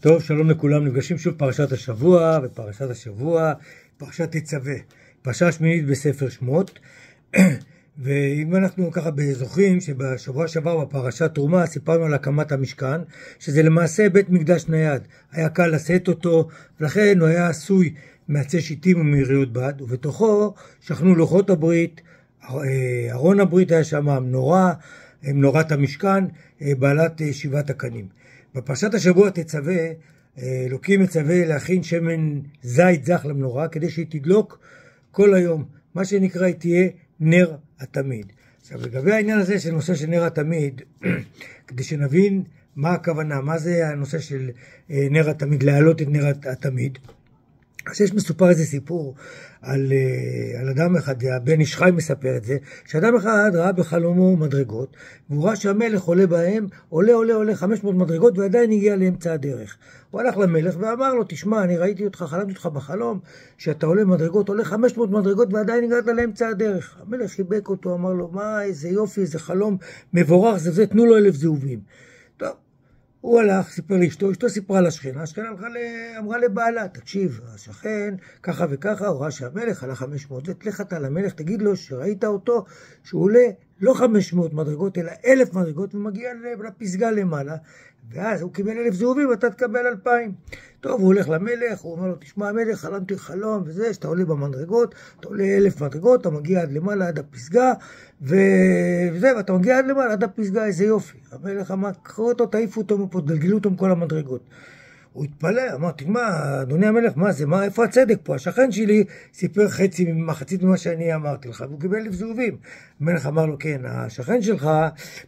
טוב, שלום לכולם, נפגשים שוב פרשת השבוע, ופרשת השבוע, פרשת תצווה, פרשה שמינית בספר שמות. ואם אנחנו ככה זוכרים שבשבוע שעבר בפרשת תרומה סיפרנו על הקמת המשכן, שזה למעשה בית מקדש נייד, היה קל לשאת אותו, ולכן הוא היה עשוי מעצי שיטים ומיריות בד, ובתוכו שכנו לוחות הברית, ארון הברית היה שם, מנורת המשכן, בעלת 7 הקנים. בפרשת השבוע תצווה, אלוקים מצווה להכין שמן זית זך למנורה, כדי שהיא תדלוק כל היום, מה שנקרא היא תהיה נר התמיד. עכשיו לגבי העניין הזה של נושא של נר התמיד, כדי שנבין מה הכוונה, מה זה הנושא של נר התמיד, להעלות את נר התמיד. אז יש מסופר איזה סיפור על אדם אחד, הבן איש חי מספר את זה, שאדם אחד ראה בחלומו מדרגות, והוא ראה שהמלך עולה בהם, עולה 500 מדרגות, ועדיין הגיע לאמצע הדרך. הוא הלך למלך ואמר לו, תשמע, אני ראיתי אותך, חלמתי אותך בחלום, שאתה עולה מדרגות, עולה 500 מדרגות, ועדיין הגעת לאמצע הדרך. המלך חיבק אותו, אמר לו, מה, איזה יופי, איזה חלום מבורך, זה, תנו לו 1000 זהובים. טוב. הוא הלך, סיפר לאשתו, אשתו סיפרה לשכנה, השכנה אמרה לבעלה, תקשיב, השכן, ככה וככה, הוא ראה שהמלך עלה 500, ותלך אתה למלך, תגיד לו שראית אותו, שהוא עולה לא 500 מדרגות, אלא 1000 מדרגות, ומגיע לפסגה למעלה, ואז הוא קיבל 1000 זהובים, ואתה תקבל 2000. טוב, הוא הולך למלך, הוא אומר לו, תשמע המלך, חלמתי חלום, וזה, שאתה עולה במדרגות, אתה עולה 1000 מדרגות, אתה מגיע עד למעלה, עד הפסגה, וזה, ואתה מגיע עד למעלה, עד הפסגה, איזה יופי. המלך אמר, קחו אותו, תעיפו אותו מפה, תגלגלו אותו מכל המדרגות. הוא התפלא, אמר, תשמע, אדוני המלך, מה זה, איפה הצדק פה? השכן שלי סיפר מחצית ממה שאני אמרתי לך, והוא קיבל 1000 זהובים. המלך אמר לו, כן, השכן שלך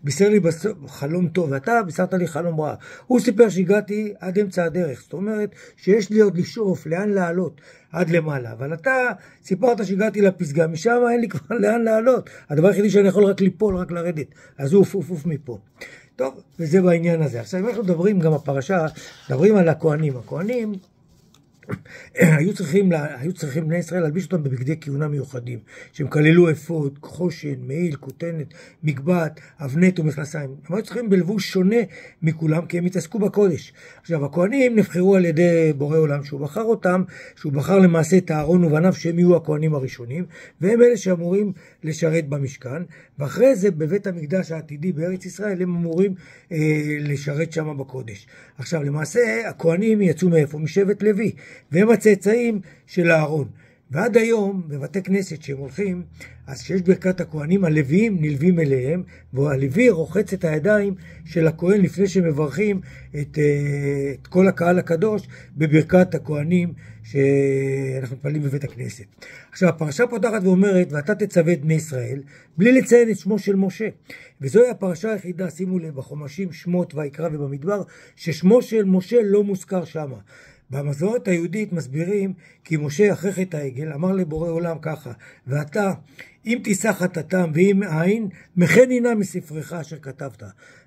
בישר לי חלום טוב, ואתה בישרת לי חלום רע. הוא סיפר שהגעתי עד אמצע הדרך, זאת אומרת שיש לי עוד לשאוף, לאן לעלות, עד למעלה. אבל אתה סיפרת שהגעתי לפסגה, משם אין לי כבר לאן לעלות. הדבר היחידי שאני יכול רק ליפול, רק לרדת. אז הוא אוף מפה. טוב, וזה בעניין הזה. עכשיו, אם אנחנו מדברים גם בפרשה, מדברים על הכהנים. הכהנים היו צריכים בני ישראל להלביש אותם בבגדי כהונה מיוחדים, שהם כללו אפוד, חושן, מעיל, כותנת, מגבעת, אבנת ומכנסיים. הם היו צריכים בלבוש שונה מכולם, כי הם התעסקו בקודש. עכשיו, הכהנים נבחרו על ידי בורא עולם, שהוא בחר אותם, שהוא בחר למעשה את אהרון ובניו, שהם יהיו הכהנים הראשונים, והם אלה שאמורים לשרת במשכן, ואחרי זה בבית המקדש העתידי בארץ ישראל, הם אמורים לשרת שם בקודש. עכשיו, למעשה, הכהנים יצאו מאיפה? משבט לוי. והם הצאצאים של אהרון. ועד היום, בבתי כנסת שהם הולכים, אז שיש ברכת הכהנים, הלוויים נלווים אליהם, והלוי רוחץ את הידיים של הכהן לפני שמברכים את כל הקהל הקדוש בברכת הכהנים שאנחנו מתפללים בבית הכנסת. עכשיו, הפרשה פותחת ואומרת, ואתה תצווה את בני ישראל, בלי לציין את שמו של משה. וזוהי הפרשה היחידה, שימו לב, בחומשים שמות ויקרא ובמדבר, ששמו של משה לא מוזכר שמה. במסורת היהודית מסבירים כי משה אחרי חטא העגל אמר לבורא עולם ככה, ואתה אם תישא חטאתם ואם אין, מחן הנה מספרך אשר כתבת.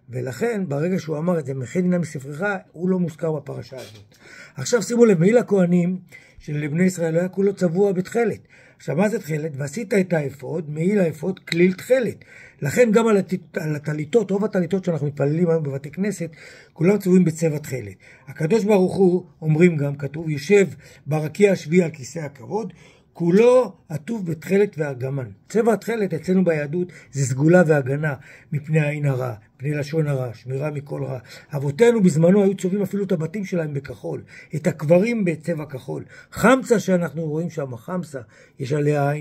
ולכן ברגע שהוא אמר את זה, מחן הנה מספרך, הוא לא מוזכר בפרשה הזאת. עכשיו שימו לב, מעיל הכהנים של בני ישראל היה כולו צבוע בתכלת. עכשיו מה זה תכלת? ועשית את האפוד, מעיל האפוד כליל תכלת. לכן גם על הטליטות, רוב הטליטות שאנחנו מתפללים היום בבתי כנסת, כולם צבועים בצבע תכלת. הקדוש ברוך הוא, אומרים גם, כתוב, יושב ברקיע השביעי על כיסא הכבוד, כולו עטוף בתכלת וארגמן. צבע התכלת אצלנו ביהדות זה סגולה והגנה מפני העין הרע, מפני לשון הרע, שמירה מכל רע. אבותינו בזמנו היו צובעים אפילו את הבתים שלהם בכחול, את הקברים בצבע כחול. חמסה שאנחנו רואים שם, חמסה, יש עליה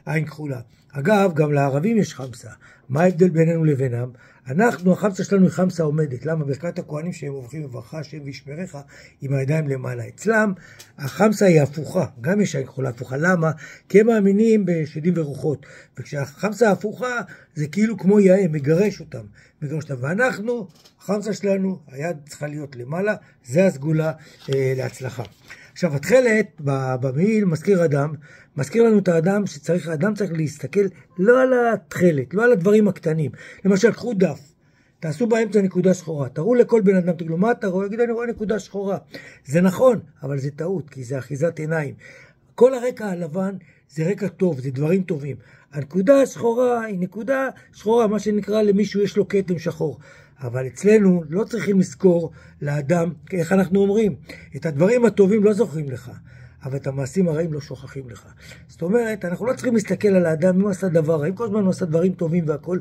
עין כחולה. אגב, גם לערבים יש חמסה. מה ההבדל בינינו לבינם? החמסה שלנו היא חמסה עומדת. למה? ברכת הכהנים שהם עוברים בברכה, השם וישמרך, עם הידיים למעלה. אצלם, החמסה היא הפוכה. גם יש עין כחולה הפוכה. למה? כי הם מאמינים בשדים ורוחות. וכשהחמסה הפוכה, זה כאילו כמו יאה, מגרש אותם. ואנחנו, החמסה שלנו, היד צריכה להיות למעלה. זה הסגולה להצלחה. עכשיו, התכלת במעיל מזכיר לנו את האדם האדם צריך להסתכל לא על התכלת, לא על הדברים הקטנים. למשל, קחו דף, תעשו באמצע נקודה שחורה, תראו לכל בן אדם, תגידו, מה אתה רואה? יגיד, אני רואה נקודה שחורה. זה נכון, אבל זה טעות, כי זה אחיזת עיניים. כל הרקע הלבן זה רקע טוב, זה דברים טובים. הנקודה השחורה היא נקודה שחורה, מה שנקרא למישהו יש לו כתם שחור. אבל אצלנו לא צריכים לזכור לאדם, איך אנחנו אומרים, את הדברים הטובים לא זוכרים לך, אבל את המעשים הרעים לא שוכחים לך. זאת אומרת, אנחנו לא צריכים להסתכל על האדם, אם הוא עשה דבר, אם כל זמן הוא עשה דברים טובים והכל,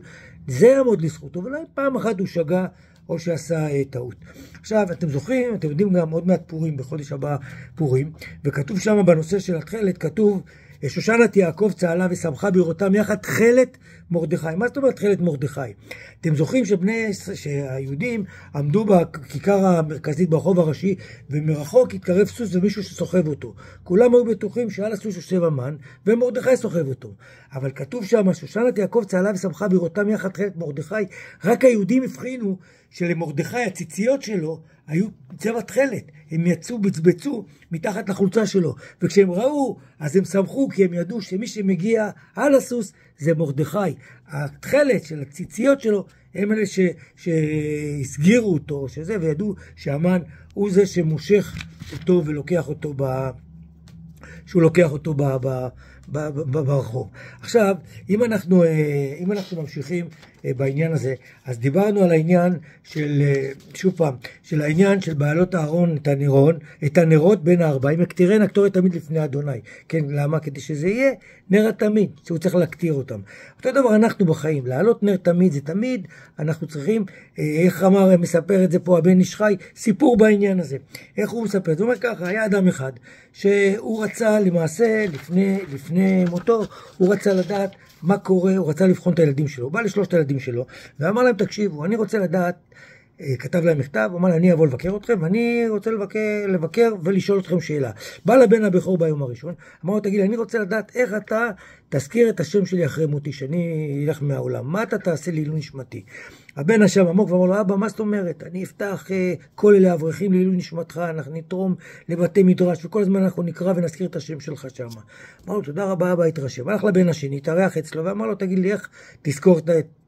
זה יעמוד לזכותו, ולא פעם אחת הוא שגה, או שעשה טעות. עכשיו, אתם זוכרים, אתם יודעים גם עוד מעט פורים, בחודש הבא פורים, וכתוב שם בנושא של התכלת, כתוב, שושנת יעקב צהלה ושמחה בראותם יחד תכלת מרדכי. מה זאת אומרת תכלת מרדכי? אתם זוכרים שהיהודים עמדו בכיכר המרכזית ברחוב הראשי, ומרחוק התקרב סוס ומישהו שסוחב אותו. כולם היו בטוחים שעל הסוס יושב המן, ומרדכי סוחב אותו. אבל כתוב שם, שושנת יעקב צהלה ושמחה בראותם יחד תכלת מרדכי. רק היהודים הבחינו שלמרדכי הציציות שלו היו צבע תכלת, הם יצאו, בצבצו מתחת לחולצה שלו, וכשהם ראו, אז הם שמחו, כי הם ידעו שמי שמגיע על הסוס זה מרדכי. התכלת של הציציות שלו, הם אלה שהסגירו אותו, שזה, וידעו שהמן הוא זה שמושך אותו ולוקח אותו שהוא לוקח אותו ברחוב. עכשיו, אם אנחנו ממשיכים בעניין הזה, אז דיברנו על העניין של, שוב פעם, של העניין של בעלות הארון את הנרות בין הארבעים, יקטירן הקטורת תמיד לפני אדוני. כן, למה? כדי שזה יהיה נר התמיד, שהוא צריך להקטיר אותם. אותו דבר אנחנו בחיים, לעלות נר תמיד זה תמיד, אנחנו צריכים, איך אמר, מספר את זה פה הבן איש חי, סיפור בעניין הזה. איך הוא מספר? זאת אומרת ככה, היה אדם אחד, שהוא רצה למעשה, לפני מותו, הוא רצה לדעת מה קורה, הוא רצה לבחון את הילדים שלו, הוא בא לשלושת הילדים שלו, ואמר להם, תקשיבו, אני רוצה לדעת, כתב להם מכתב, הוא אמר, אני אבוא לבקר אתכם, ואני רוצה לבקר ולשאול אתכם שאלה. בא לבן הבכור ביום הראשון, אמר לו, תגיד, אני רוצה לדעת איך אתה תזכיר את השם שלי אחרי מותי, שאני אלך מהעולם, מה אתה תעשה לעילוי נשמתי? הבן השם עמוק ואמר לו, אבא, מה זאת אומרת? אני אפתח כל אלה אברכים לעילוי נשמתך, אנחנו נתרום לבתי מדרש, וכל הזמן אנחנו נקרא ונזכיר את השם שלך שם. אמר לו, תודה רבה, אבא, התרשם. הלך לבן השני, התארח אצלו, ואמר לו, תגיד לי, איך תזכור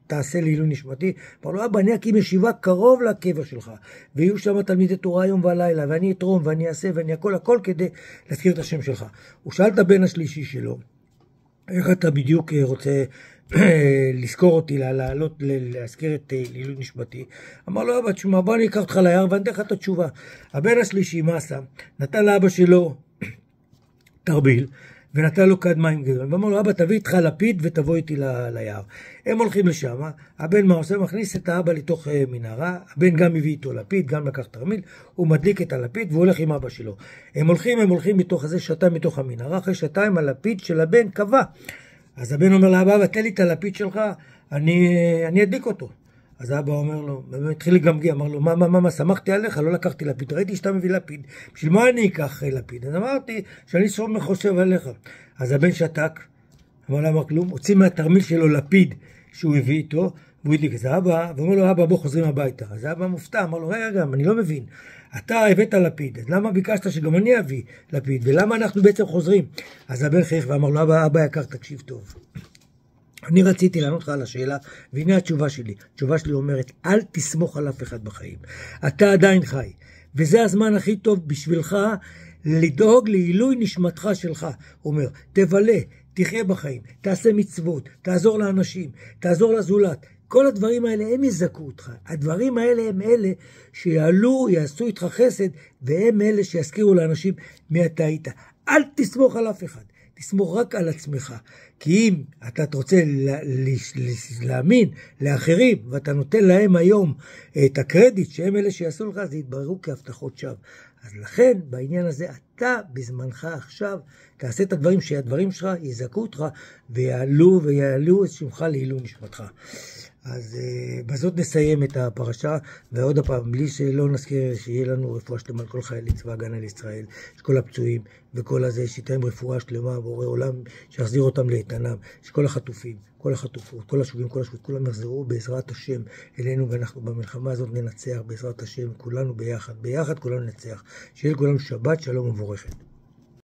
תעשה לעילוי נשמתי? אמר לו, אבא, אני אקים ישיבה קרוב לקבר שלך, ויהיו שם תלמידי תורה יום ולילה, ואני אתרום, ואני אעשה, ואני הכל כדי להזכיר את השם שלך. הוא שאל את הבן השלישי שלו, איך אתה בדיוק רוצה לזכור אותי, לעלות, להזכיר את לעילוי נשמתי? אמר לו, אבא, תשמע, בוא אני אקח אותך ליער ואני אתן לך את התשובה. הבן השלישי, מה עשה? נתן לאבא שלו תרביל, ונתן לו כד מים גדול. ואמר לו, אבא, תביא איתך לפיד ותבוא איתי ליער. הם הולכים לשם, הבן מה עושה? מכניס את האבא לתוך מנהרה, הבן גם מביא איתו לפיד, גם לקח תרמיל, הוא מדליק את הלפיד והוא הולך עם אבא שלו. הם הולכים מתוך הזה, שעתיים מתוך המנהרה, אחרי שעתיים הלפיד של הבן קבע. אז הבן אומר לאבא, תן לי את הלפיד שלך, אני אדליק אותו. אז האבא אומר לו, התחיל לגמגם, אמר לו, מה, שמחתי עליך, לא לקחתי לפיד, ראיתי שאתה מביא לפיד, בשביל מה אני אקח לפיד? אז אמרתי, שאני סוף חושב עליך. אז הבן שתק, אמר כלום, הוציא מהתרמיל שלו לפיד שהוא הביא איתו, והוא הדליק את זה, אבא, ואומר לו, אבא, בוא חוזרים הביתה. אז האבא מופתע, אמר לו, רגע, אני לא מבין, אתה הבאת לפיד, אז למה ביקשת שגם אני אביא לפיד, ולמה אנחנו בעצם חוזרים? אז הבן חייך ואמר לו, אבא יקר, תקשיב טוב. אני רציתי לענות לך על השאלה, והנה התשובה שלי. התשובה שלי אומרת, אל תסמוך על אף אחד בחיים. אתה עדיין חי, וזה הזמן הכי טוב בשבילך לדאוג לעילוי נשמתך שלך. הוא אומר, תבלה, תחיה בחיים, תעשה מצוות, תעזור לאנשים, תעזור לזולת. כל הדברים האלה הם יזכו אותך. הדברים האלה הם אלה שיעלו, יעשו איתך חסד, והם אלה שיזכירו לאנשים מי אתה היית. אל תסמוך על אף אחד. תסמוך רק על עצמך, כי אם אתה רוצה להאמין לאחרים, ואתה נותן להם היום את הקרדיט שהם אלה שיעשו לך, זה יתבררו כהבטחות שווא. אז לכן, בעניין הזה, אתה בזמנך עכשיו, תעשה את הדברים שהדברים שלך יזכו אותך, ויעלו את שמך לעילוי נשמתך. אז בזאת נסיים את הפרשה, ועוד הפעם, בלי שלא נזכיר שיהיה לנו רפואה שלמה על כל חיילי צבא הגנה לישראל, שכל הפצועים וכל הזה, שייתן רפואה שלמה בורא עולם, שיחזיר אותם לאיתנם, שכל החטופים, כל החטופות, כל השובים, כל השבויים, כולם יחזרו בעזרת השם אלינו, ואנחנו במלחמה הזאת ננצח בעזרת השם, כולנו ביחד כולנו ננצח. שיהיה לכולנו שבת שלום ומבורכת.